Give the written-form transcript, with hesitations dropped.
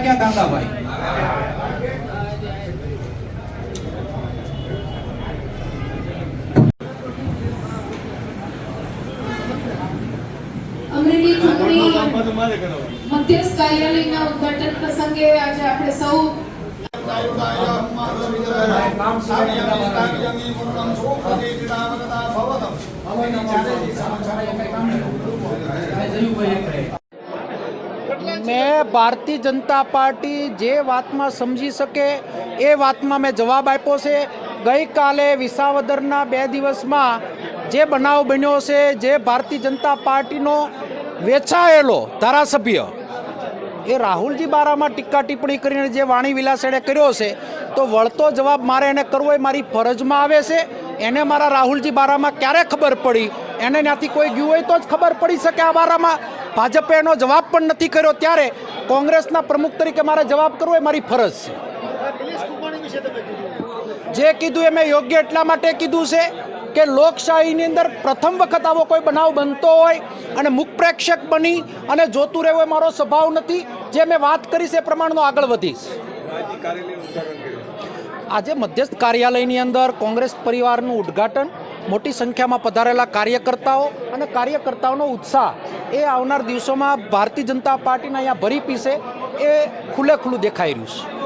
ક્યાં ગાંડા ભાઈ? અમરેલી ચૂંટણી મધ્યસ્થ કાર્યાલયના ઉદ્ઘાટન પ્રસંગે આજે આપણે સૌ मैं भारतीय जनता पार्टी जे बात में समझी सके ए बात में मैं जवाब आप्यो से। गई काले विसावदरना 2 दिवस में जे बनाव बन्यो से, जे भारतीय जनता पार्टी नो वेचायेलो धारासभ्य ए राहुलजी बारा में टीका टिप्पणी करीने जे वाणी विलासेणे कर्यो छे, तो वळतो जवाब मारे एने करवो ए मारी फरज में आवे छे। एने मारा राहुलजी बारा में क्यारे खबर पड़ी? एने न्याथी कोई गयुं होय तो ज खबर पड़ी सके। आ बारा में भाजपे एनो जवाब पण नथी कर्यो, त्यारे कोंग्रेसना प्रमुख तरीके मारे जवाब करवो ए मारी फरज छे। जे कीधुं ए मैं योग्य एटला माटे कीधुं छे કે લોકશાહીની અંદર પ્રથમ વખત આવો કોઈ બનાવ બનતો હોય અને મુખ પ્રેક્ષક બની અને જોતું રહેવું એ મારો સ્વભાવ નથી। જે મેં વાત કરી છે એ પ્રમાણનો આગળ વધીશ। આજે મધ્યસ્થ કાર્યાલયની અંદર કોંગ્રેસ પરિવારનું ઉદ્ઘાટન, મોટી સંખ્યામાં પધારેલા કાર્યકર્તાઓ અને કાર્યકર્તાઓનો ઉત્સાહ એ આવનાર દિવસોમાં ભારતીય જનતા પાર્ટીના અહીંયા ભરી પીશે એ ખુલ્લે ખુલ્લું દેખાઈ રહ્યું છે।